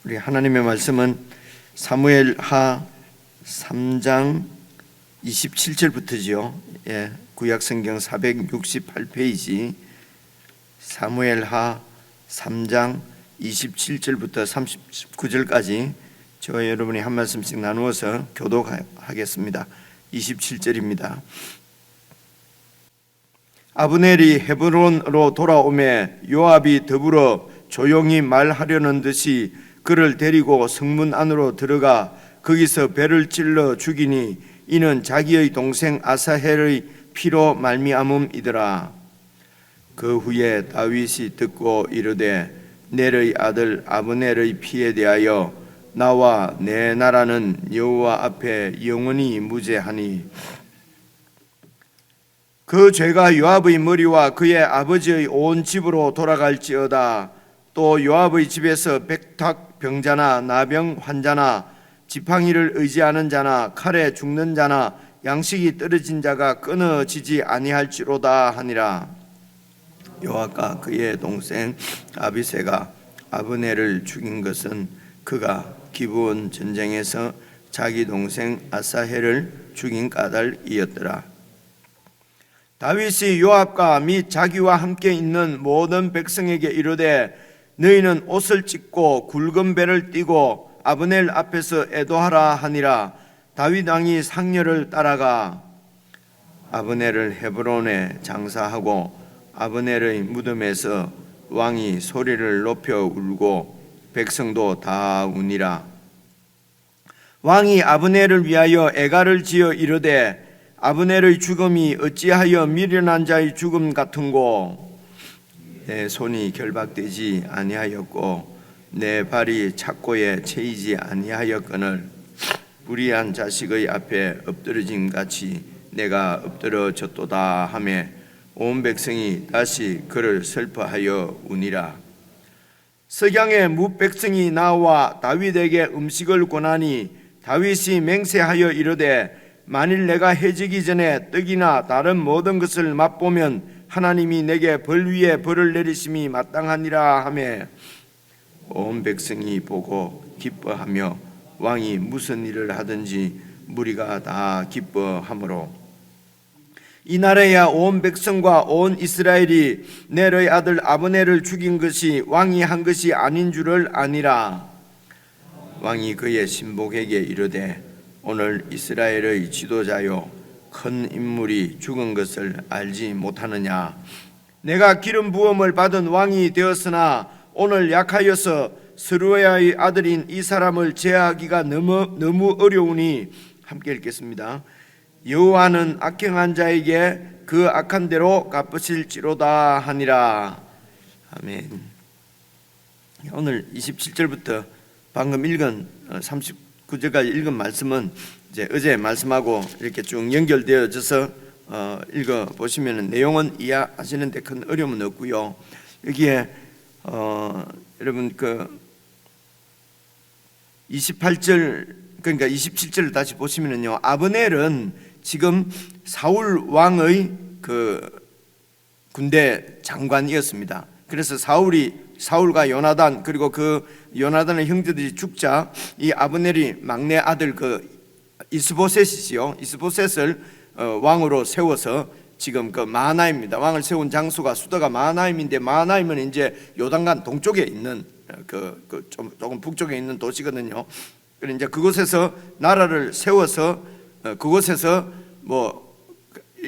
우리 하나님의 말씀은 사무엘하 3장 27절부터지요. 구약성경 468페이지 사무엘하 3장 27절부터 39절까지 저와 여러분이 한 말씀씩 나누어서 교독하겠습니다. 27절입니다. 아브넬이 헤브론으로 돌아오매 요압이 더불어 조용히 말하려는 듯이 그를 데리고 성문 안으로 들어가 거기서 배를 찔러 죽이니 이는 자기의 동생 아사헬의 피로 말미암음이더라. 그 후에 다윗이 듣고 이르되 넬의 아들 아브넬의 피에 대하여 나와 내 나라는 여호와 앞에 영원히 무죄하니 그 죄가 요압의 머리와 그의 아버지의 온 집으로 돌아갈지어다. 또 요압의 집에서 백탁 병자나 나병 환자나 지팡이를 의지하는 자나 칼에 죽는 자나 양식이 떨어진 자가 끊어지지 아니할지로다 하니라. 요압과 그의 동생 아비새가 아브넬을 죽인 것은 그가 기브온 전쟁에서 자기 동생 아사헬을 죽인 까닭이었더라. 다윗이 요압과 및 자기와 함께 있는 모든 백성에게 이르되 너희는 옷을 찢고 굵은 배를 띠고 아브넬 앞에서 애도하라 하니라. 다윗 왕이 상녀를 따라가 아브넬을 헤브론에 장사하고 아브넬의 무덤에서 왕이 소리를 높여 울고 백성도 다 우니라. 왕이 아브넬을 위하여 애가를 지어 이르되 아브넬의 죽음이 어찌하여 미련한 자의 죽음 같은고 내 손이 결박되지 아니하였고 내 발이 착고에 채이지 아니하였거늘 불의한 자식의 앞에 엎드러짐 같이 내가 엎드러졌도다 하며 온 백성이 다시 그를 슬퍼하여 우니라. 석양에 뭇백성이 나와 다윗에게 음식을 권하니 다윗이 맹세하여 이르되 만일 내가 해지기 전에 떡이나 다른 모든 것을 맛보면 하나님이 내게 벌 위에 벌을 내리심이 마땅하니라 하며 온 백성이 보고 기뻐하며 왕이 무슨 일을 하든지 무리가 다 기뻐하므로 이날에야 온 백성과 온 이스라엘이 넬의 아들 아브넬을 죽인 것이 왕이 한 것이 아닌 줄을 아니라. 왕이 그의 신복에게 이르되 오늘 이스라엘의 지도자요 큰 인물이 죽은 것을 알지 못하느냐. 내가 기름 부음을 받은 왕이 되었으나 오늘 약하여서 스루야의 아들인 이 사람을 제하기가 너무 어려우니 함께 읽겠습니다. 여호와는 악행한 자에게 그 악한 대로 갚으실지로다 하니라. 아멘. 오늘 27절부터 방금 읽은 39절까지 읽은 말씀은 이제 어제 말씀하고 이렇게 쭉 연결되어져서 읽어 보시면 내용은 이해하시는데 큰 어려움은 없고요. 여기에 여러분 그 28절 그러니까 27절을 다시 보시면은요, 아브넬은 지금 사울 왕의 그 군대 장관이었습니다. 그래서 사울과 요나단 그리고 그 요나단의 형제들이 죽자 이 아브넬이 막내 아들 그 이스보셋이지요. 이스보셋을 왕으로 세워서 지금 그 마하나임입니다. 왕을 세운 장소가 수도가 마하나임인데 마하나임은 이제 요단강 동쪽에 있는 조금 북쪽에 있는 도시거든요. 그래서 이제 그곳에서 나라를 세워서 그곳에서 뭐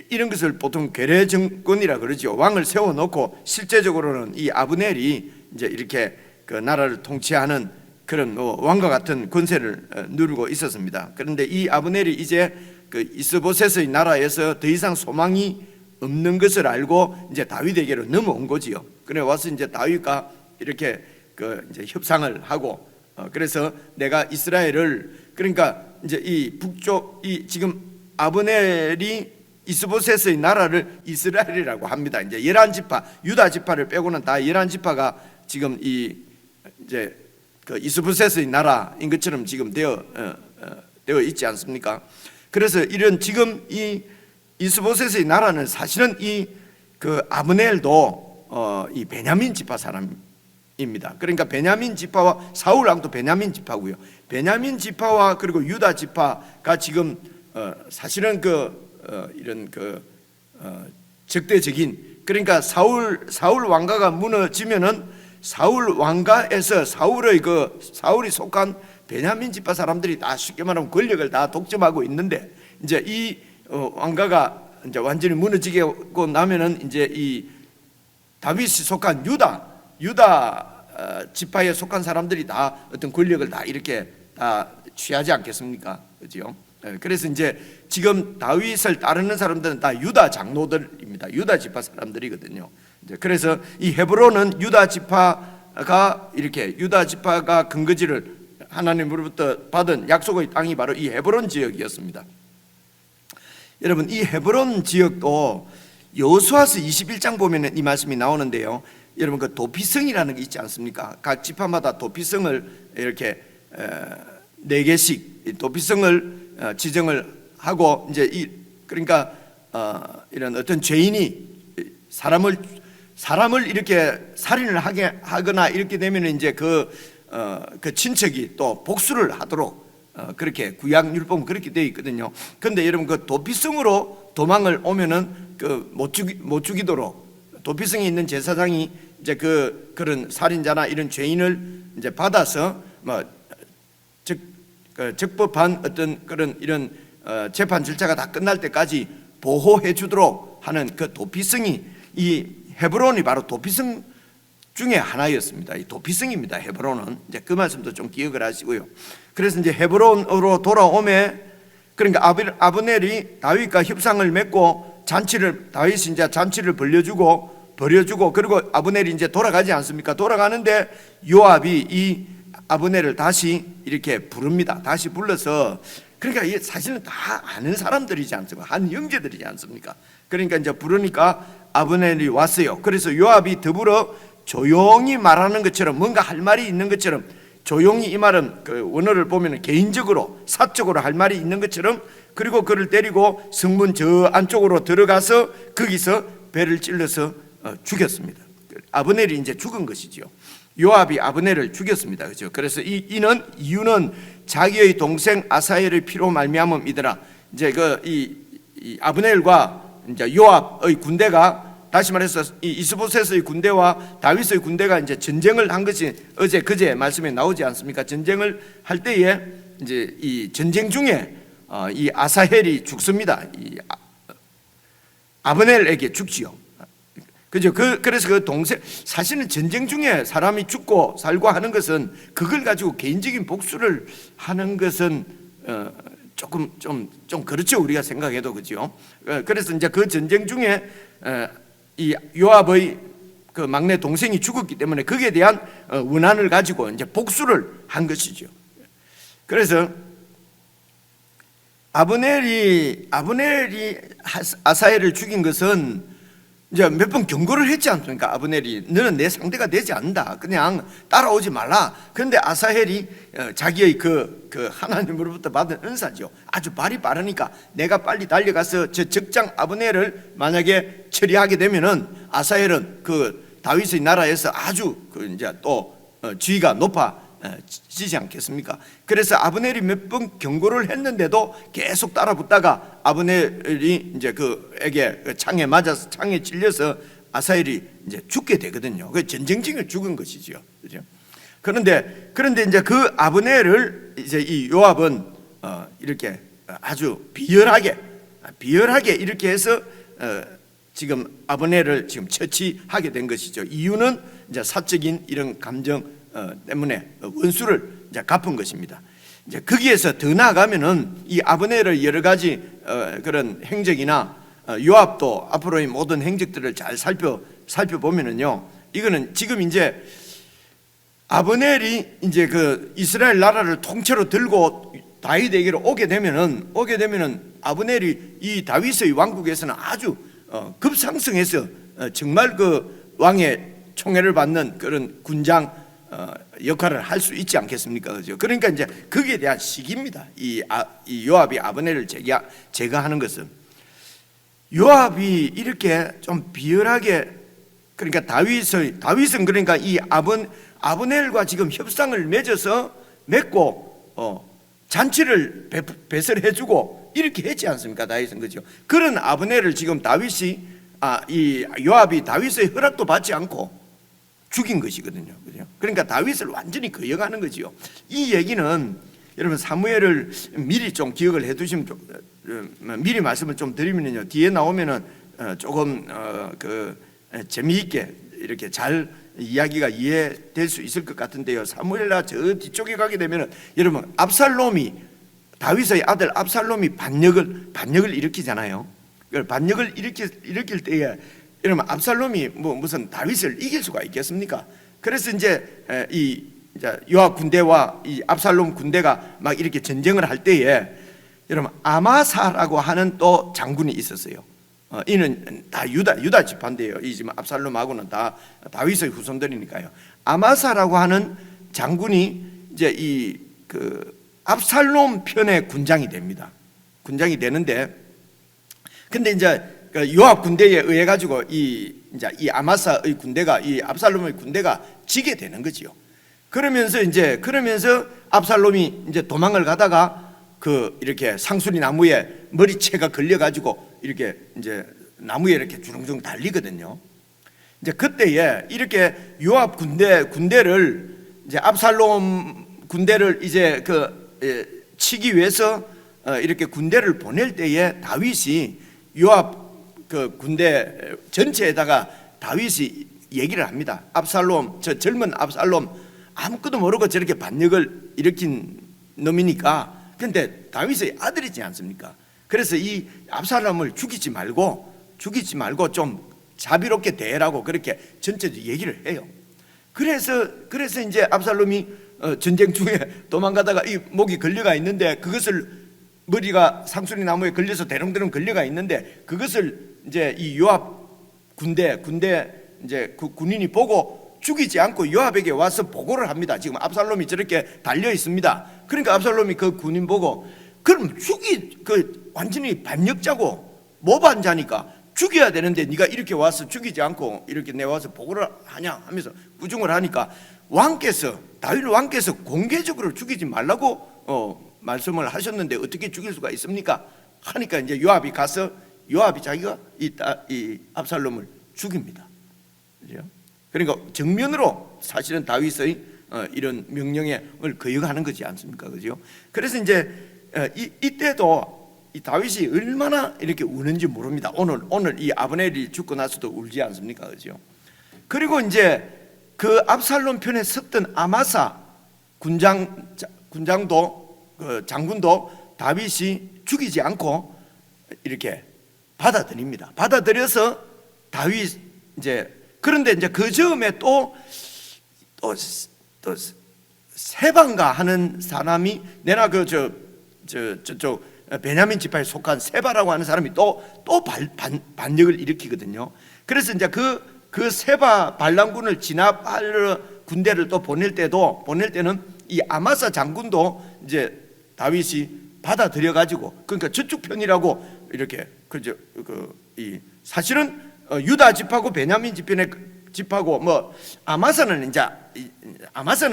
이런 것을 보통 괴뢰 정권이라 그러죠. 왕을 세워놓고 실제적으로는 이 아브넬이 이제 이렇게 그 나라를 통치하는 그런 왕과 같은 권세를 누리고 있었습니다. 그런데 이 아브넬이 이제 그 이스보셋의 나라에서 더 이상 소망이 없는 것을 알고 이제 다윗에게로 넘어온 거지요. 그래 와서 이제 다윗과 이렇게 그 이제 협상을 하고 그래서 내가 이스라엘을 그러니까 이제 이 북쪽 이 지금 아브넬이 이스보셋의 나라를 이스라엘이라고 합니다. 이제 11지파 유다 지파를 빼고는 다 11지파가 지금 이 이제 그 이스보셋의 나라인 것처럼 지금 되어 있지 않습니까? 그래서 이런 지금 이 이스보셋의 나라는 사실은 이 그 아브넬도 이 베냐민 지파 사람인 입니다. 그러니까 베냐민 지파와 사울 왕도 베냐민 지파고요. 베냐민 지파와 그리고 유다 지파가 지금 사실은 이런 적대적인, 그러니까 사울 왕가가 무너지면은 사울 왕가에서 사울이 속한 베냐민 지파 사람들이 다 쉽게 말하면 권력을 다 독점하고 있는데, 이제 이 왕가가 이제 완전히 무너지고 나면은 이제 이 다윗이 속한 유다 지파에 속한 사람들이 다 어떤 권력을 다 이렇게 다 취하지 않겠습니까? 그죠? 그래서 이제 지금 다윗을 따르는 사람들은 다 유다 장로들입니다. 유다 지파 사람들이거든요. 이제 그래서 이 헤브론은 유다 지파가 근거지를 하나님으로부터 받은 약속의 땅이 바로 이 헤브론 지역이었습니다. 여러분, 이 헤브론 지역도 여호수아서 21장 보면은 이 말씀이 나오는데요. 여러분, 그 도피성이라는 게 있지 않습니까? 각 지파마다 도피성을 이렇게 4개씩 도피성을 지정을 하고, 이제 그러니까 이런 어떤 죄인이 사람을 이렇게 살인을 하거나 이렇게 되면 이제 그 친척이 또 복수를 하도록 그렇게 구약 율법은 그렇게 되어 있거든요. 그런데 여러분, 그 도피성으로 도망을 오면은 못 죽이도록 도피성에 있는 제사장이 이제 그런 살인자나 이런 죄인을 이제 받아서 적법한 어떤 그런 이런 재판 절차가 다 끝날 때까지 보호해 주도록 하는 그 도피성이, 이 헤브론이 바로 도피성 중에 하나였습니다. 이 도피성입니다. 헤브론은 이제 그 말씀도 좀 기억을 하시고요. 그래서 이제 헤브론으로 돌아오매, 그러니까 아브넬이 다윗과 협상을 맺고 다윗이 이제 잔치를 벌여주고 그리고 아브넬이 이제 돌아가지 않습니까? 돌아가는데 요압이 이 아브넬을 다시 이렇게 부릅니다. 다시 불러서, 그러니까 이게 사실은 다 아는 사람들이지 않습니까? 한 형제들이지 않습니까? 그러니까 이제 부르니까 아브넬이 왔어요. 그래서 요압이 더불어 조용히 말하는 것처럼, 뭔가 할 말이 있는 것처럼, 조용히, 이 말은 그 원어를 보면 개인적으로 사적으로 할 말이 있는 것처럼, 그리고 그를 때리고 성문 저 안쪽으로 들어가서 거기서 배를 찔러서 죽였습니다. 아브넬이 이제 죽은 것이죠. 요압이 아브넬을 죽였습니다. 그렇죠? 그래서 이유는 자기의 동생 아사헬의 피로 말미암음이더라. 이제 이 아브넬과 이제 요압의 군대가, 다시 말해서 이 이스보셋의 군대와 다윗의 군대가 이제 전쟁을 한 것이 그제 말씀에 나오지 않습니까? 전쟁을 할 때에 이제 이 전쟁 중에 이 아사헬이 죽습니다. 이 아브넬에게 죽지요. 그죠? 그래서 그 동생, 사실은 전쟁 중에 사람이 죽고 살고 하는 것은, 그걸 가지고 개인적인 복수를 하는 것은 조금 좀 그렇죠, 우리가 생각해도. 그죠? 그래서 이제 그 전쟁 중에 이 요압의 그 막내 동생이 죽었기 때문에 거기에 대한 원한을 가지고 이제 복수를 한 것이죠. 그래서 아브넬이 아사헬을 죽인 것은 이제 몇 번 경고를 했지 않습니까? 아브넬이, 너는 내 상대가 되지 않는다, 그냥 따라오지 말라. 그런데 아사헬이 자기의 그 하나님으로부터 받은 은사죠. 아주 발이 빠르니까 내가 빨리 달려가서 저 적장 아브넬을 만약에 처리하게 되면은 아사헬은 그 다윗의 나라에서 아주 이제 또 지위가 높아지지 않겠습니까? 그래서 아브넬이 몇 번 경고를 했는데도 계속 따라붙다가 아브넬이 이제 그에게 창에 맞아서, 창에 찔려서 아사헬이 이제 죽게 되거든요. 그 전쟁 중에 죽은 것이죠. 그죠? 그런데 이제 그 아브넬을 이제 이 요압은 이렇게 아주 비열하게 이렇게 해서 지금 아브넬을 지금 처치하게 된 것이죠. 이유는 이제 사적인 이런 감정 때문에 원수를 이제 갚은 것입니다. 이제 거기에서 더 나아가면은 이 아브넬의 여러 가지 그런 행적이나 요압도 앞으로의 모든 행적들을 잘 살펴보면은요, 이거는 지금 이제 아브넬이 이제 그 이스라엘 나라를 통째로 들고 다윗에게로 오게 되면은 아브넬이 이 다윗의 왕국에서는 아주 급상승해서 정말 그 왕의 총애를 받는 그런 군장 역할을 할 수 있지 않겠습니까? 그죠? 그러니까 이제 거기에 대한 시기입니다. 이 요압이 아브넬을 제거하는 것은, 요압이 이렇게 좀 비열하게, 그러니까 다윗은 그러니까 이 아브넬과 지금 협상을 맺고 잔치를 배설해주고 이렇게 했지 않습니까? 다윗은 그죠? 그런 아브넬을 지금 이 요압이 다윗의 허락도 받지 않고 죽인 것이거든요. 그죠? 그러니까 다윗을 완전히 거역하는 거지요. 이 얘기는 여러분 사무엘을 미리 좀 기억을 해두시면 미리 말씀을 좀 드리면요, 뒤에 나오면은 조금 재미있게 이렇게 잘 이야기가 이해될 수 있을 것 같은데요. 사무엘라 저 뒤쪽에 가게 되면은 여러분 다윗의 아들 압살롬이 반역을 일으키잖아요. 반역을 일으킬 때에 여러분 압살롬이 무슨 다윗을 이길 수가 있겠습니까? 그래서 이제 요압 군대와 이 압살롬 군대가 막 이렇게 전쟁을 할 때에 여러분 아마사라고 하는 또 장군이 있었어요. 이는 다 유다 지파인데요. 이 지금 압살롬하고는 다 다윗의 후손들이니까요. 아마사라고 하는 장군이 이제 압살롬 편의 군장이 됩니다. 군장이 되는데, 근데 이제 요압 군대에 의해 가지고 이 아마사의 군대가 이 압살롬의 군대가 지게 되는 거지요. 그러면서 압살롬이 이제 도망을 가다가 이렇게 상수리 나무에 머리채가 걸려 가지고 이렇게 이제 나무에 이렇게 주렁주렁 달리거든요. 이제 그때에 이렇게 요압 군대를 이제 압살롬 군대를 이제 치기 위해서 이렇게 군대를 보낼 때에 다윗이 요압 군대 전체에다가 다윗이 얘기를 합니다. 압살롬, 저 젊은 압살롬 아무것도 모르고 저렇게 반역을 일으킨 놈이니까, 근데 다윗의 아들이지 않습니까? 그래서 이 압살롬을 죽이지 말고 좀 자비롭게 대라고 그렇게 전체적으로 얘기를 해요. 그래서 이제 압살롬이 전쟁 중에 도망가다가 이 목이 걸려가 있는데, 그것을 머리가 상수리 나무에 걸려서 대롱대롱 걸려가 있는데, 그것을 이제 이 요압 군대 이제 군인이 보고 죽이지 않고 요압에게 와서 보고를 합니다. 지금 압살롬이 저렇게 달려 있습니다. 그러니까 압살롬이 그 군인 보고, 그럼 완전히 반역자고 모반자니까 죽여야 되는데 네가 이렇게 와서 죽이지 않고 이렇게 내 와서 보고를 하냐 하면서 부중을 하니까 다윗 왕께서 공개적으로 죽이지 말라고 말씀을 하셨는데 어떻게 죽일 수가 있습니까? 하니까 이제 요압이 자기가 이 압살롬을 죽입니다. 그죠? 그러니까 정면으로 사실은 다윗의 이런 명령을 거역하는 거지 않습니까? 그죠? 그래서 이제 이때도 이 다윗이 얼마나 이렇게 우는지 모릅니다. 오늘 이 아브넬이 죽고 나서도 울지 않습니까? 그죠? 그리고 이제 그 압살롬 편에 섰던 아마사 장군도 다윗이 죽이지 않고 이렇게 받아들입니다. 받아들여서 다윗 그런데 이제 그 즈음에 또 세반가 하는 사람이 내나 저쪽 베냐민 지파에 속한 세바라고 하는 사람이 또 반역을 일으키거든요. 그래서 이제 그 세바 반란군을 진압하려 군대를 또 보낼 때는 이 아마사 장군도 이제 다윗이 받아들여 가지고, 그러니까 저쪽 편이라고 이렇게 사실은 유다 집하고 베냐민 집하고 아마사는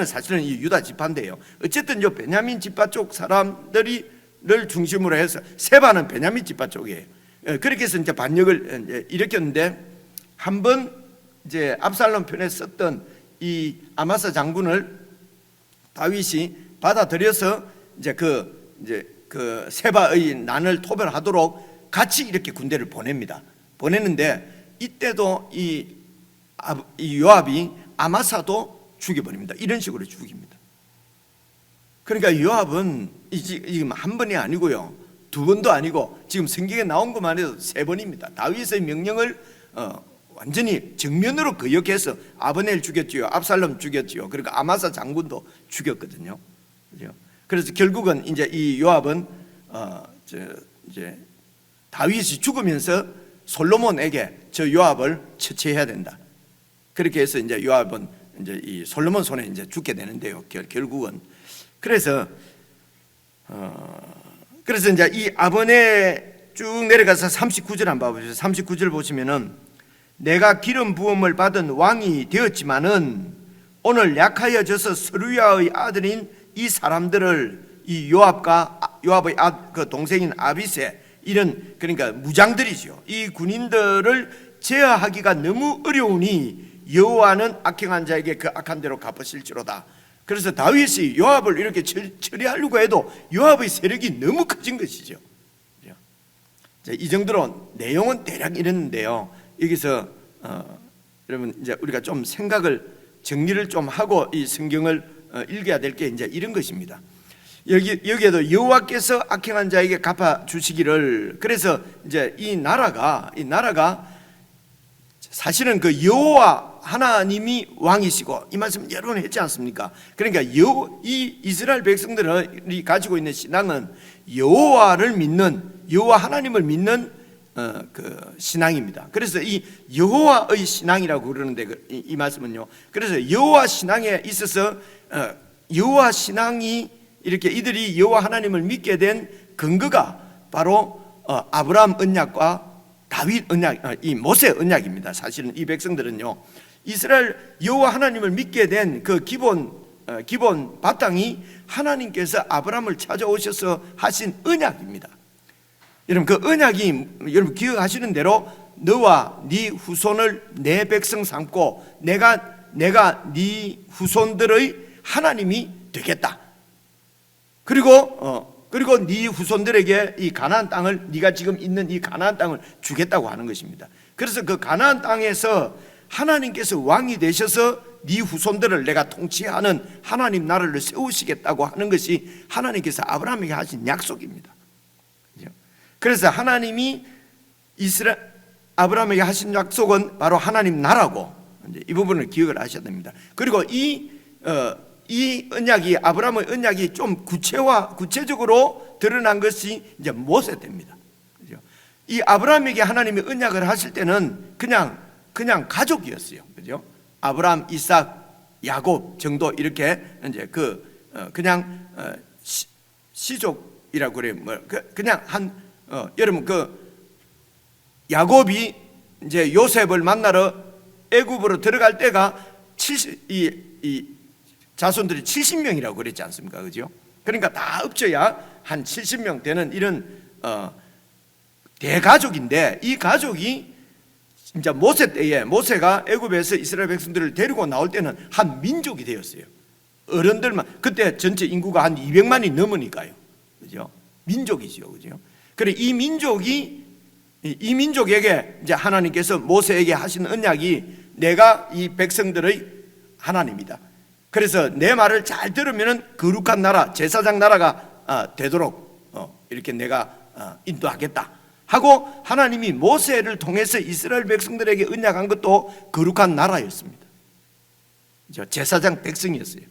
사실은 이 유다 집파인데요. 어쨌든 요 베냐민 집파 쪽 사람들을 중심으로 해서 세바는 베냐민 집파 쪽이에요. 그렇게 해서 이제 반역을 일으켰는데, 한번 이제 압살롬 편에 썼던 이 아마사 장군을 다윗이 받아들여서 이제 그 세바의 난을 토벌하도록 같이 이렇게 군대를 보냅니다. 보내는데 이때도 이 요압이 아마사도 죽여버립니다. 이런 식으로 죽입니다. 그러니까 요압은 지금 한 번이 아니고요, 두 번도 아니고 지금 성경에 나온 것만 해도 세 번입니다. 다윗의 명령을 완전히 정면으로 거역해서 아브넬 죽였지요, 압살롬 죽였지요, 그러니까 아마사 장군도 죽였거든요. 그죠? 그래서 결국은 이제 이 요압은 이제 다윗이 죽으면서 솔로몬에게 저 요압을 처치해야 된다. 그렇게 해서 이제 요압은 이제 이 솔로몬 손에 이제 죽게 되는데요. 결국은 그래서 이제 이 아브넬 쭉 내려가서 39절 한번 봐보세요. 39절 보시면은 내가 기름 부음을 받은 왕이 되었지만은 오늘 약하여져서 스루야의 아들인 이 사람들을 이 요압의 그 동생인 아비세, 이런 그러니까 무장들이죠. 이 군인들을 제어하기가 너무 어려우니 여호와는 악행한 자에게 그 악한 대로 갚으실지로다. 그래서 다윗이 요압을 이렇게 처리하려고 해도 요압의 세력이 너무 커진 것이죠. 이 정도로 내용은 대략 이랬는데요. 여기서 여러분 이제 우리가 좀 생각을 정리를 좀 하고 이 성경을 읽어야 될 게 이제 이런 것입니다. 여기에도 여호와께서 악행한 자에게 갚아 주시기를. 그래서 이제 이 나라가 사실은 그 여호와 하나님이 왕이시고, 이 말씀 여러 번 했지 않습니까? 그러니까 이 이스라엘 백성들이 가지고 있는 신앙은 여호와를 믿는, 여호와 하나님을 믿는 그 신앙입니다. 그래서 이 여호와의 신앙이라고 그러는데 이 말씀은요. 그래서 여호와 신앙에 있어서 여호와 신앙이 이렇게 이들이 여호와 하나님을 믿게 된 근거가 바로 아브라함 언약과 다윗 언약, 이 모세 언약입니다. 사실은 이 백성들은요, 이스라엘 여호와 하나님을 믿게 된 그 기본 바탕이 하나님께서 아브라함을 찾아오셔서 하신 언약입니다. 여러분 그 언약이, 여러분 기억하시는 대로 너와 네 후손을 내 백성 삼고 내가 네 후손들의 하나님이 되겠다. 그리고 네 후손들에게 이 가나안 땅을, 네가 지금 있는 이 가나안 땅을 주겠다고 하는 것입니다. 그래서 그 가나안 땅에서 하나님께서 왕이 되셔서 네 후손들을 내가 통치하는 하나님 나라를 세우시겠다고 하는 것이 하나님께서 아브라함에게 하신 약속입니다. 그래서 하나님이 아브라함에게 하신 약속은 바로 하나님 나라고, 이 부분을 기억을 하셔야 됩니다. 그리고 이 언약이, 아브라함의 언약이 좀 구체적으로 드러난 것이 이제 모세 때입니다. 이 아브라함에게 하나님이 언약을 하실 때는 그냥 가족이었어요. 그죠? 아브라함, 이삭, 야곱 정도 이렇게 이제 그냥 시족이라고 그래요. 그냥 여러분 야곱이 이제 요셉을 만나러 애굽으로 들어갈 때가 이 자손들이 70명이라고 그랬지 않습니까? 그죠? 그러니까 다 합쳐야 한 70명 되는 이런 대가족인데, 이 가족이 진짜 모세 때에, 모세가 애굽에서 이스라엘 백성들을 데리고 나올 때는 한 민족이 되었어요. 어른들만, 그때 전체 인구가 한 200만이 넘으니까요. 그죠? 민족이지요. 그죠? 그래 이 민족에게 이제 하나님께서 모세에게 하신 언약이 내가 이 백성들의 하나님이다. 그래서 내 말을 잘 들으면은 거룩한 나라, 제사장 나라가 되도록 이렇게 내가 인도하겠다 하고, 하나님이 모세를 통해서 이스라엘 백성들에게 언약한 것도 거룩한 나라였습니다. 제사장 백성이었어요.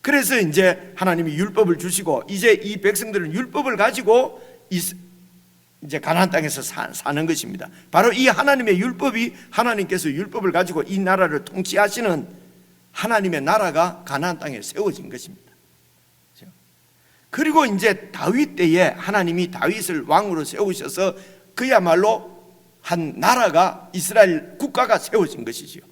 그래서 이제 하나님이 율법을 주시고, 이제 이 백성들은 율법을 가지고 이제 가나안 땅에서 사는 것입니다. 바로 이 하나님의 율법이, 하나님께서 율법을 가지고 이 나라를 통치하시는 하나님의 나라가 가나안 땅에 세워진 것입니다. 그리고 이제 다윗 때에 하나님이 다윗을 왕으로 세우셔서 그야말로 한 나라가, 이스라엘 국가가 세워진 것이지요.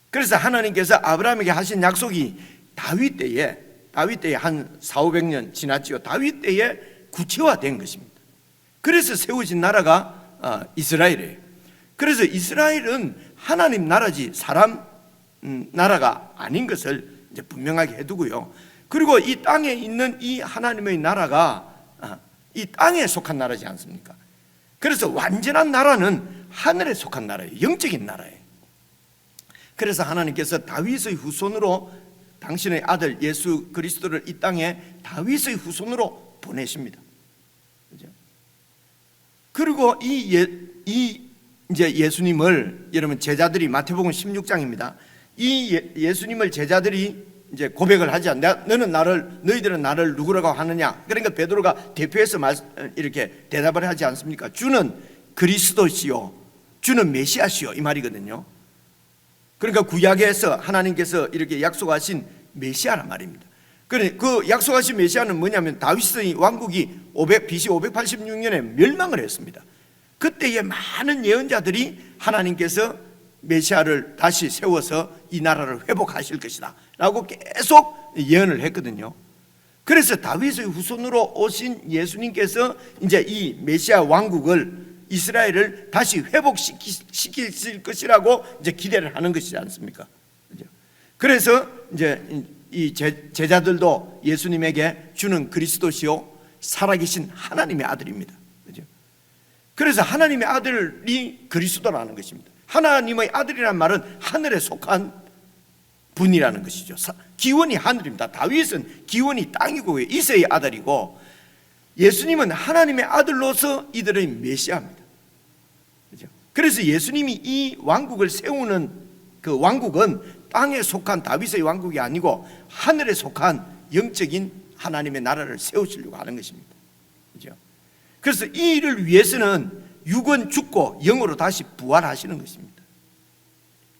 그래서 하나님께서 아브라함에게 하신 약속이 다윗 때에 한 400~500년 지났지요. 다윗 때에 구체화된 것입니다. 그래서 세워진 나라가 이스라엘이에요. 그래서 이스라엘은 하나님 나라지 사람 나라가 아닌 것을 이제 분명하게 해두고요. 그리고 이 땅에 있는 이 하나님의 나라가 이 땅에 속한 나라지 않습니까? 그래서 완전한 나라는 하늘에 속한 나라예요. 영적인 나라예요. 그래서 하나님께서 다윗의 후손으로 당신의 아들 예수 그리스도를 이 땅에 다윗의 후손으로 보내십니다. 그죠? 그리고 이제 예수님을, 여러분 제자들이, 마태복음 16장입니다. 이 예수님을 제자들이 이제 고백을 하지 않냐? 너희들은 나를 누구라고 하느냐? 그러니까 베드로가 대표해서 이렇게 대답을 하지 않습니까? 주는 그리스도시요, 주는 메시아시요, 이 말이거든요. 그러니까 구약에서 하나님께서 이렇게 약속하신 메시아란 말입니다. 그 약속하신 메시아는 뭐냐면 다윗의 왕국이 BC 586년에 멸망을 했습니다. 그때에 많은 예언자들이 하나님께서 메시아를 다시 세워서 이 나라를 회복하실 것이다 라고 계속 예언을 했거든요. 그래서 다윗의 후손으로 오신 예수님께서 이제 이 메시아 왕국을, 이스라엘을 다시 회복시킬 것이라고 이제 기대를 하는 것이지 않습니까? 그래서 이제 이 제자들도 예수님에게 주는 그리스도시요 살아계신 하나님의 아들입니다. 그래서 하나님의 아들이 그리스도라는 것입니다. 하나님의 아들이란 말은 하늘에 속한 분이라는 것이죠. 기원이 하늘입니다. 다윗은 기원이 땅이고 이새의 아들이고, 예수님은 하나님의 아들로서 이들의 메시아입니다. 그래서 예수님이 이 왕국을 세우는 그 왕국은 땅에 속한 다윗의 왕국이 아니고 하늘에 속한 영적인 하나님의 나라를 세우시려고 하는 것입니다. 그래서 이 일을 위해서는 육은 죽고 영으로 다시 부활하시는 것입니다.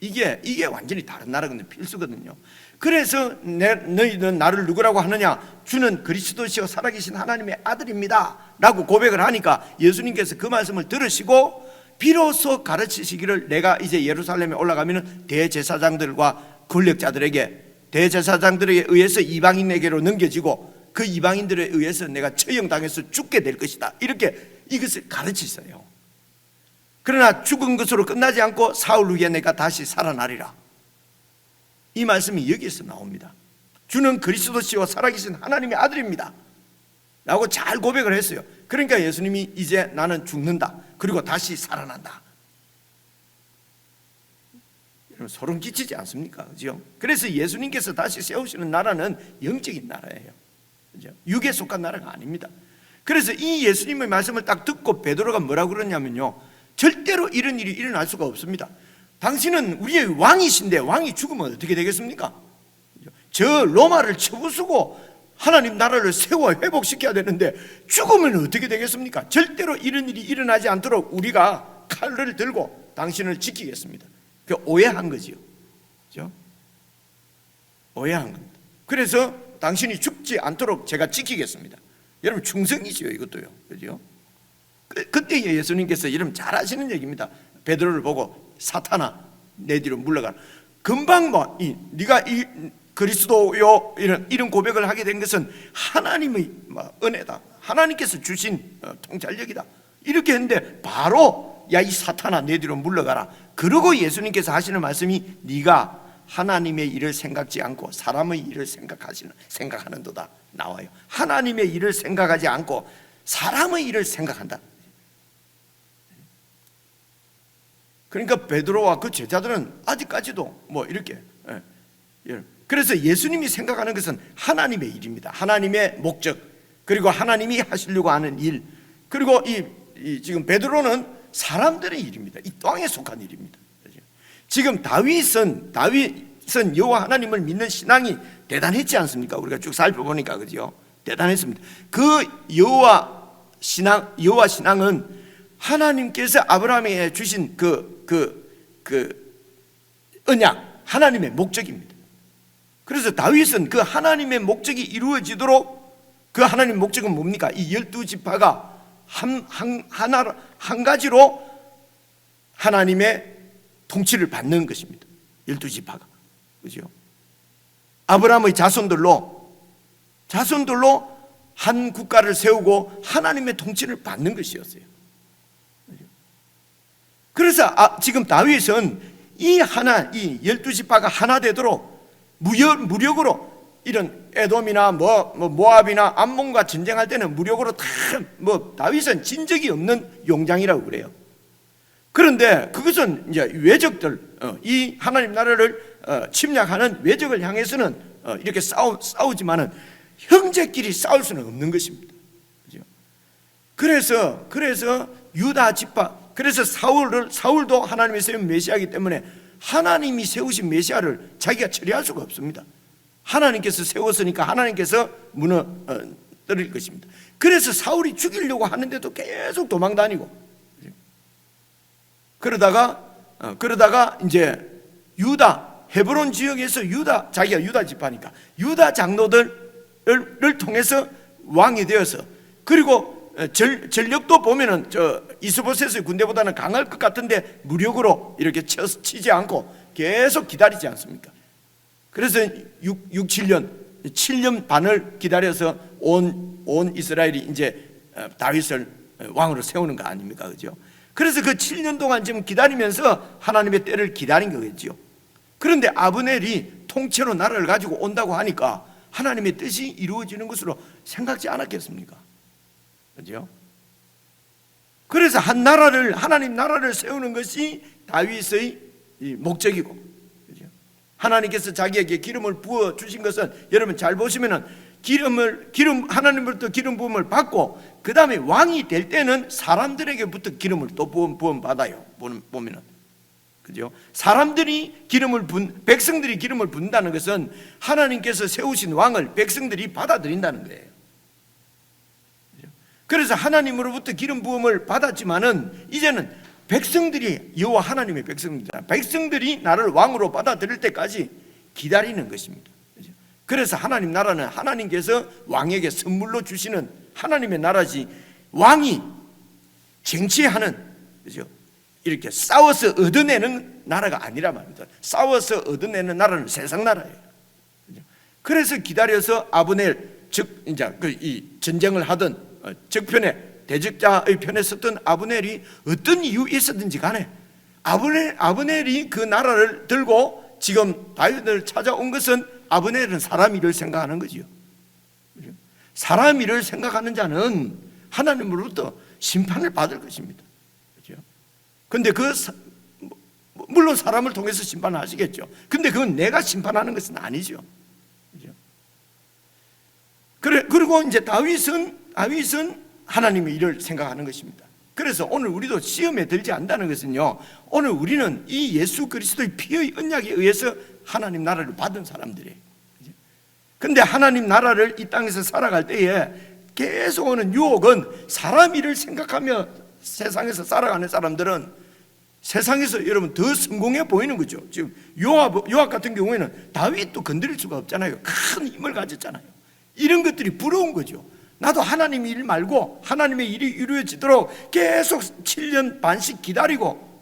이게 완전히 다른 나라거든요. 필수거든요. 그래서 너희는 나를 누구라고 하느냐? 주는 그리스도시요 살아계신 하나님의 아들입니다 라고 고백을 하니까 예수님께서 그 말씀을 들으시고 비로소 가르치시기를, 내가 이제 예루살렘에 올라가면 대제사장들과 권력자들에게, 대제사장들에 의해서 이방인에게로 넘겨지고 그 이방인들에 의해서 내가 처형당해서 죽게 될 것이다, 이렇게 이것을 가르치세요. 그러나 죽은 것으로 끝나지 않고 사흘 후에 내가 다시 살아나리라, 이 말씀이 여기에서 나옵니다. 주는 그리스도시요 살아계신 하나님의 아들입니다 라고 잘 고백을 했어요. 그러니까 예수님이 이제 나는 죽는다, 그리고 다시 살아난다. 여러분 소름 끼치지 않습니까? 그죠? 그래서 예수님께서 다시 세우시는 나라는 영적인 나라예요. 그죠? 육에 속한 나라가 아닙니다. 그래서 이 예수님의 말씀을 딱 듣고 베드로가 뭐라고 그러냐면요, 절대로 이런 일이 일어날 수가 없습니다. 당신은 우리의 왕이신데 왕이 죽으면 어떻게 되겠습니까? 저 로마를 쳐부수고 하나님 나라를 세워 회복시켜야 되는데 죽으면 어떻게 되겠습니까? 절대로 이런 일이 일어나지 않도록 우리가 칼을 들고 당신을 지키겠습니다. 그 오해한 거지요. 그렇죠? 오해한 겁니다. 그래서 당신이 죽지 않도록 제가 지키겠습니다. 여러분 충성이지요, 이것도요. 그죠? 그때 예수님께서 여러분 잘 아시는 얘기입니다. 베드로를 보고 사탄아 내 뒤로 물러가라. 금방 네가 이 그리스도요 이런 고백을 하게 된 것은 하나님의 은혜다, 하나님께서 주신 통찰력이다, 이렇게 했는데 바로 야 이 사탄아 내 뒤로 물러가라. 그러고 예수님께서 하시는 말씀이 네가 하나님의 일을 생각지 않고 사람의 일을 생각하는도다 나와요. 하나님의 일을 생각하지 않고 사람의 일을 생각한다. 그러니까 베드로와 그 제자들은 아직까지도 이렇게 그래서 예수님이 생각하는 것은 하나님의 일입니다. 하나님의 목적, 그리고 하나님이 하시려고 하는 일, 그리고 지금 베드로는 사람들의 일입니다. 이 땅에 속한 일입니다. 지금 다윗은 여호와 하나님을 믿는 신앙이 대단했지 않습니까? 우리가 쭉 살펴보니까 그죠? 대단했습니다. 그 여호와 신앙은 하나님께서 아브라함에게 주신 그 언약, 하나님의 목적입니다. 그래서 다윗은 그 하나님의 목적이 이루어지도록, 그 하나님의 목적은 뭡니까? 이 12지파가 한 가지로 하나님의 통치를 받는 것입니다. 12지파가. 그죠? 아브라함의 자손들로 한 국가를 세우고 하나님의 통치를 받는 것이었어요. 그래서 지금 다윗은 이 12지파가 하나 되도록 무력으로, 이런 에돔이나 모압이나 암몬과 전쟁할 때는 무력으로 다 다윗은 진 적이 없는 용장이라고 그래요. 그런데 그것은 이제 외적들, 이 하나님 나라를 침략하는 외적을 향해서는 이렇게 싸우지만은 형제끼리 싸울 수는 없는 것입니다. 그래서 유다 지파, 그래서 사울도 하나님이 세운 메시아이기 때문에 하나님이 세우신 메시아를 자기가 처리할 수가 없습니다. 하나님께서 세웠으니까 하나님께서 무너뜨릴 것입니다. 그래서 사울이 죽이려고 하는데도 계속 도망다니고, 그러다가 이제 유다 헤브론 지역에서 자기가 유다 지파니까 유다 장로들을 통해서 왕이 되어서, 그리고 전력도 보면은 이스보셋의 군대보다는 강할 것 같은데 무력으로 이렇게 치지 않고 계속 기다리지 않습니까? 그래서 7년 반을 기다려서 온 이스라엘이 이제 다윗을 왕으로 세우는 거 아닙니까? 그죠? 그래서 그 7년 동안 지금 기다리면서 하나님의 때를 기다린 거겠죠. 그런데 아브넬이 통째로 나라를 가지고 온다고 하니까 하나님의 뜻이 이루어지는 것으로 생각지 않았겠습니까? 그죠? 그래서 하나님 나라를 세우는 것이 다윗의 목적이고, 그죠? 하나님께서 자기에게 기름을 부어 주신 것은 여러분 잘 보시면은 하나님으로부터 기름 부음을 받고 그 다음에 왕이 될 때는 사람들에게부터 기름을 또 부음 받아요. 보면은, 그죠? 백성들이 기름을 붓는다는 것은 하나님께서 세우신 왕을 백성들이 받아들인다는 거예요. 그래서 하나님으로부터 기름 부음을 받았지만은 이제는 백성들이 여호와 하나님의 백성입니다. 백성들이 나를 왕으로 받아들일 때까지 기다리는 것입니다. 그래서 하나님 나라는 하나님께서 왕에게 선물로 주시는 하나님의 나라지, 왕이 쟁취하는, 그죠? 이렇게 싸워서 얻어내는 나라가 아니라 말입니다. 싸워서 얻어내는 나라는 세상 나라예요. 그래서 기다려서 아브넬, 즉 이제 이 전쟁을 하던 적편에 대적자의 편에 섰던 아브넬이 어떤 이유 있었든지 간에 아브넬이 그 나라를 들고 지금 다윗을 찾아온 것은 아브넬은 사람 일을 생각하는 거지요. 사람 일을 생각하는 자는 하나님으로부터 심판을 받을 것입니다. 그런데 물론 사람을 통해서 심판을 하시겠죠. 근데 그건 내가 심판하는 것은 아니죠. 그리고 이제 다윗은 하나님의 일을 생각하는 것입니다. 그래서 오늘 우리도 시험에 들지 않는다는 것은요, 오늘 우리는 이 예수 그리스도의 피의 언약에 의해서 하나님 나라를 받은 사람들이에요. 근데 하나님 나라를 이 땅에서 살아갈 때에 계속 오는 유혹은, 사람 일을 생각하며 세상에서 살아가는 사람들은 세상에서 여러분 더 성공해 보이는 거죠. 지금 요압 같은 경우에는 다윗도 건드릴 수가 없잖아요. 큰 힘을 가졌잖아요. 이런 것들이 부러운 거죠. 나도 하나님 일 말고 하나님의 일이 이루어지도록 계속 7년 반씩 기다리고,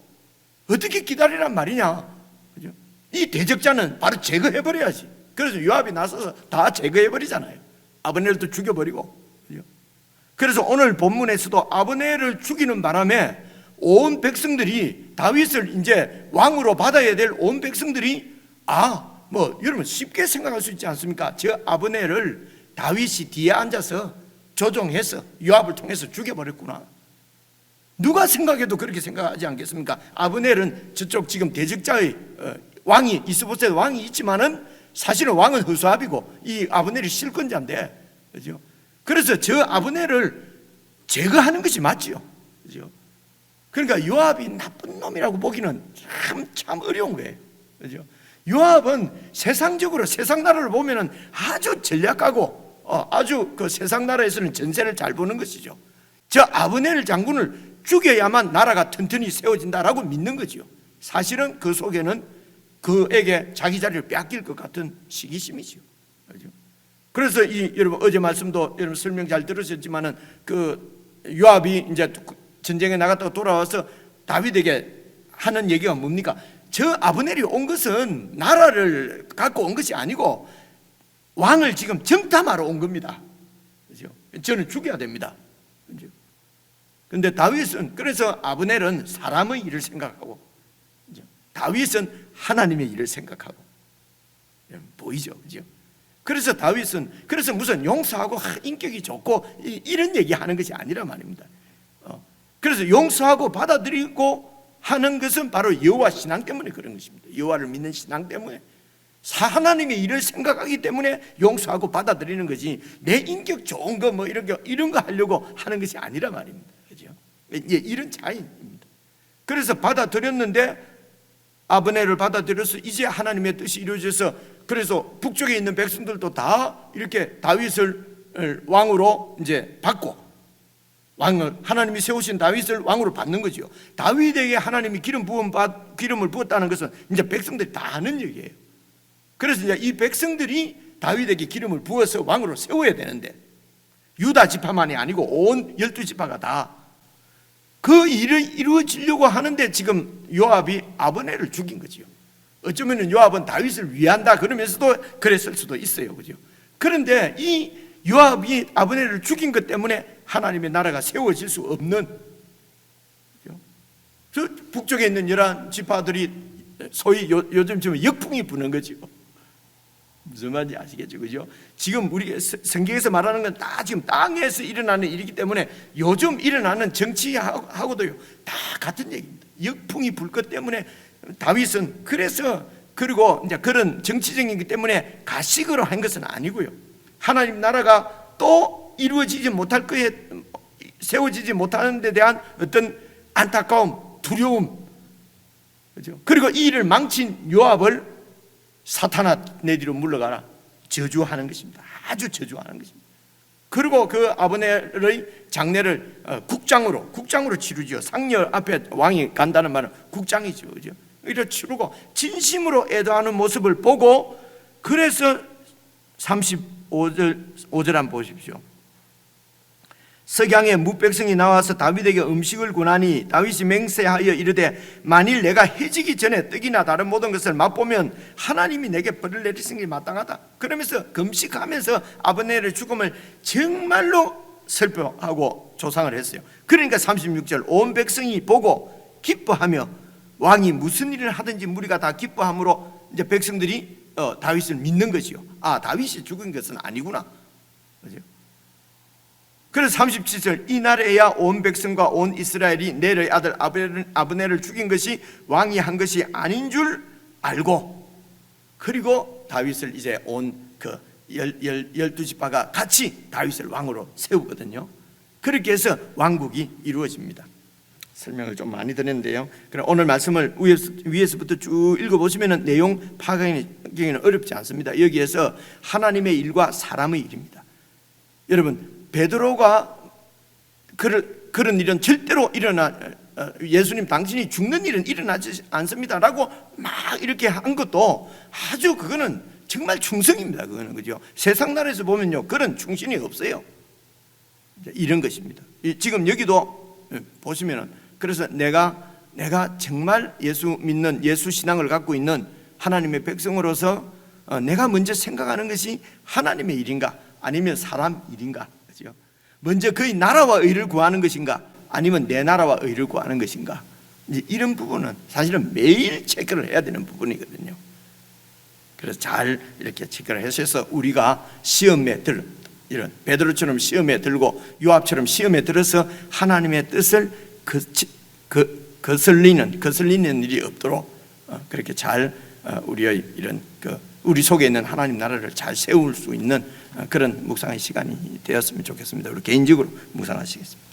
어떻게 기다리란 말이냐, 그죠? 이 대적자는 바로 제거해버려야지. 그래서 요압이 나서서 다 제거해버리잖아요. 아브넬도 죽여버리고, 그죠? 그래서 오늘 본문에서도 아브넬을 죽이는 바람에 온 백성들이, 다윗을 이제 왕으로 받아야 될 온 백성들이, 여러분 쉽게 생각할 수 있지 않습니까? 저 아브넬을 다윗이 뒤에 앉아서 조종해서 요압을 통해서 죽여버렸구나. 누가 생각해도 그렇게 생각하지 않겠습니까? 아브넬은 저쪽 지금 대적자의 왕이, 이스보셋 왕이 있지만은 사실은 왕은 허수아비고 이 아브넬이 실권자인데, 그죠? 그래서 저 아브넬을 제거하는 것이 맞지요, 그죠? 그러니까 요압이 나쁜 놈이라고 보기는 참 어려운 거예요, 그죠? 요압은 세상적으로, 세상 나라를 보면은 아주 전략가고, 아주 그 세상 나라에서는 전세를 잘 보는 것이죠. 저 아브넬 장군을 죽여야만 나라가 튼튼히 세워진다라고 믿는 거죠. 사실은 그 속에는 그에게 자기 자리를 빼앗길 것 같은 시기심이죠. 그래서 여러분 어제 말씀도 여러분 설명 잘 들으셨지만은 그 요압이 이제 전쟁에 나갔다가 돌아와서 다윗에게 하는 얘기가 뭡니까? 저 아브넬이 온 것은 나라를 갖고 온 것이 아니고 왕을 지금 정탐하러 온 겁니다. 그죠? 저는 죽여야 됩니다. 그죠? 근데 다윗은, 그래서 아브넬은 사람의 일을 생각하고, 그죠? 다윗은 하나님의 일을 생각하고, 보이죠? 그죠? 그래서 다윗은, 그래서 무슨 용서하고 인격이 좋고 이런 얘기 하는 것이 아니라 말입니다. 그래서 용서하고 받아들이고 하는 것은 바로 여호와 신앙 때문에 그런 것입니다. 여호와를 믿는 신앙 때문에, 하나님의 일을 생각하기 때문에 용서하고 받아들이는 거지, 내 인격 좋은 거 이런 거 하려고 하는 것이 아니라 말입니다. 그죠? 이런 차이입니다. 그래서 받아들였는데, 아브넬을 받아들여서 이제 하나님의 뜻이 이루어져서, 그래서 북쪽에 있는 백성들도 다 이렇게 다윗을 왕으로 이제 받고, 하나님이 세우신 다윗을 왕으로 받는 거죠. 다윗에게 하나님이 기름을 부었다는 것은 이제 백성들이 다 아는 얘기예요. 그래서 이제 이 백성들이 다윗에게 기름을 부어서 왕으로 세워야 되는데, 유다 지파만이 아니고 온 12지파가 다 그 일을 이루어지려고 하는데 지금 요압이 아브넬을 죽인 거지요. 어쩌면은 요압은 다윗을 위한다 그러면서도 그랬을 수도 있어요, 그죠? 그런데 이 요압이 아브넬을 죽인 것 때문에 하나님의 나라가 세워질 수 없는, 그죠? 저 북쪽에 있는 11지파들이 소위 요즘 좀 역풍이 부는 거죠. 무슨 말인지 아시겠죠, 그죠? 지금 우리 성경에서 말하는 건 다 지금 땅에서 일어나는 일이기 때문에 요즘 일어나는 정치하고도요 다 같은 얘기입니다. 역풍이 불 것 때문에 다윗은 그리고 이제 그런 정치적이기 때문에 가식으로 한 것은 아니고요. 하나님 나라가 또 이루어지지 못할 거에 세워지지 못하는 데 대한 어떤 안타까움, 두려움, 그죠? 그리고 이 일을 망친 요압을 사탄아 내 뒤로 물러가라 저주하는 것입니다. 아주 저주하는 것입니다. 그리고 그 아브넬의 장례를 국장으로 치르지요. 상녀 앞에 왕이 간다는 말은 국장이죠, 그죠? 이렇게 치르고 진심으로 애도하는 모습을 보고, 그래서 35절 한번 보십시오. 석양에 무백성이 나와서 다윗에게 음식을 구하니 다윗이 맹세하여 이르되 만일 내가 해지기 전에 떡이나 다른 모든 것을 맛보면 하나님이 내게 벌을 내리시는 게 마땅하다. 그러면서 금식하면서 아브넬의 죽음을 정말로 설명하고 조상을 했어요. 그러니까 36절 온 백성이 보고 기뻐하며, 왕이 무슨 일을 하든지 무리가 다 기뻐함으로 이제 백성들이 다윗을 믿는 것이요. 아, 다윗이 죽은 것은 아니구나, 그죠? 그래서 37절 이날에야 온 백성과 온 이스라엘이 넬의 아들 아브넬을 죽인 것이 왕이 한 것이 아닌 줄 알고, 그리고 다윗을 이제 온 그 12지파가 같이 다윗을 왕으로 세우거든요. 그렇게 해서 왕국이 이루어집니다. 설명을 좀 많이 드렸는데요. 그럼 오늘 말씀을 위에서부터 쭉 읽어보시면 내용 파악하기는 어렵지 않습니다. 여기에서 하나님의 일과 사람의 일입니다. 여러분, 베드로가 그런 일은 절대로 예수님 당신이 죽는 일은 일어나지 않습니다 라고 막 이렇게 한 것도 아주 그거는 정말 충성입니다. 그거는, 그죠? 세상 나라에서 보면요 그런 충신이 없어요. 이런 것입니다. 지금 여기도 보시면은, 그래서 내가 정말 예수 믿는, 예수 신앙을 갖고 있는 하나님의 백성으로서 내가 먼저 생각하는 것이 하나님의 일인가 아니면 사람 일인가, 그죠? 먼저 그의 나라와 의를 구하는 것인가 아니면 내 나라와 의를 구하는 것인가, 이제 이런 부분은 사실은 매일 체크를 해야 되는 부분이거든요. 그래서 잘 이렇게 체크를 하셔서 우리가 시험에 이런 베드로처럼 시험에 들고 요압처럼 시험에 들어서 하나님의 뜻을 거슬리는 일이 없도록 그렇게 잘 우리의 이런 우리 속에 있는 하나님 나라를 잘 세울 수 있는 그런 묵상의 시간이 되었으면 좋겠습니다. 우리 개인적으로 묵상하시겠습니다.